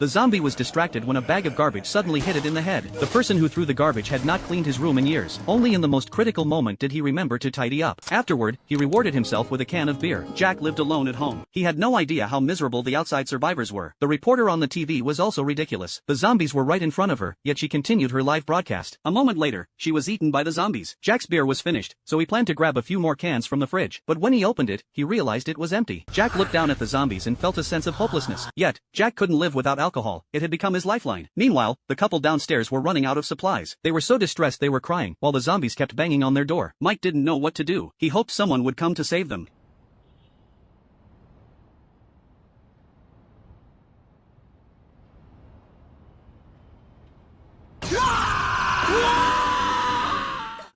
The zombie was distracted when a bag of garbage suddenly hit it in the head. The person who threw the garbage had not cleaned his room in years. Only in the most critical moment did he remember to tidy up. Afterward, he rewarded himself with a can of beer. Jack lived alone at home. He had no idea how miserable the outside survivors were. The reporter on the TV was also ridiculous. The zombies were right in front of her, yet she continued her live broadcast. A moment later, she was eaten by the zombies. Jack's beer was finished, so he planned to grab a few more cans from the fridge. But when he opened it, he realized it was empty. Jack looked down at the zombies and felt a sense of hopelessness. Yet, Jack couldn't live without alcohol. It had become his lifeline. Meanwhile, the couple downstairs were running out of supplies. They were so distressed they were crying, while the zombies kept banging on their door. Mike didn't know what to do. He hoped someone would come to save them.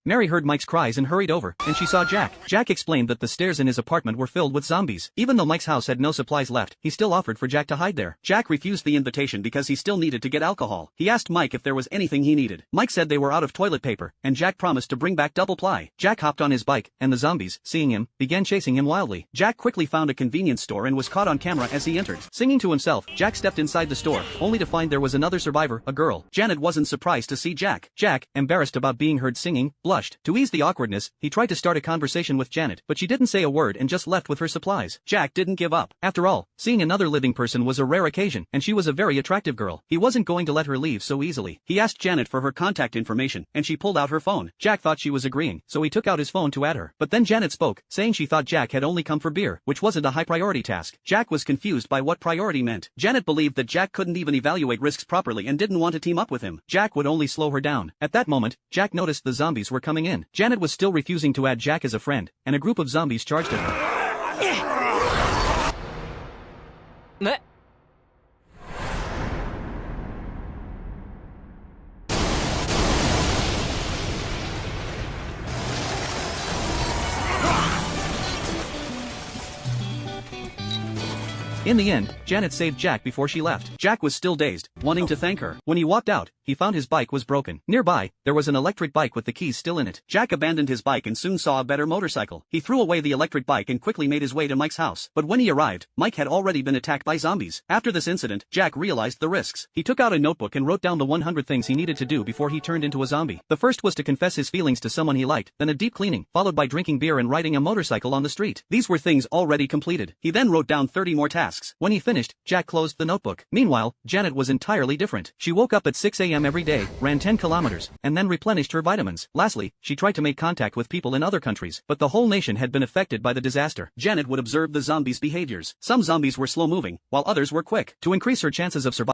Mary heard Mike's cries and hurried over, and she saw Jack. Jack explained that the stairs in his apartment were filled with zombies. Even though Mike's house had no supplies left, he still offered for Jack to hide there. Jack refused the invitation because he still needed to get alcohol. He asked Mike if there was anything he needed. Mike said they were out of toilet paper, and Jack promised to bring back double ply. Jack hopped on his bike, and the zombies, seeing him, began chasing him wildly. Jack quickly found a convenience store and was caught on camera as he entered. Singing to himself, Jack stepped inside the store, only to find there was another survivor, a girl. Janet wasn't surprised to see Jack. Jack, embarrassed about being heard singing, blushed. To ease the awkwardness, he tried to start a conversation with Janet, but she didn't say a word and just left with her supplies. Jack didn't give up. After all, seeing another living person was a rare occasion, and she was a very attractive girl. He wasn't going to let her leave so easily. He asked Janet for her contact information, and she pulled out her phone. Jack thought she was agreeing, so he took out his phone to add her. But then Janet spoke, saying she thought Jack had only come for beer, which wasn't a high priority task. Jack was confused by what priority meant. Janet believed that Jack couldn't even evaluate risks properly and didn't want to team up with him. Jack would only slow her down. At that moment, Jack noticed the zombies were coming in. Janet was still refusing to add Jack as a friend, and a group of zombies charged at her. In the end, Janet saved Jack before she left. Jack was still dazed, wanting to thank her. When he walked out, he found his bike was broken. Nearby, there was an electric bike with the keys still in it. Jack abandoned his bike and soon saw a better motorcycle. He threw away the electric bike and quickly made his way to Mike's house. But when he arrived, Mike had already been attacked by zombies. After this incident, Jack realized the risks. He took out a notebook and wrote down the 100 things he needed to do before he turned into a zombie. The first was to confess his feelings to someone he liked, then a deep cleaning, followed by drinking beer and riding a motorcycle on the street. These were things already completed. He then wrote down 30 more tasks. When he finished, Jack closed the notebook. Meanwhile, Janet was entirely different. She woke up at 6 a.m. every day, ran 10 kilometers, and then replenished her vitamins. Lastly, she tried to make contact with people in other countries, but the whole nation had been affected by the disaster. Janet would observe the zombies' behaviors. Some zombies were slow-moving, while others were quick. To increase her chances of survival,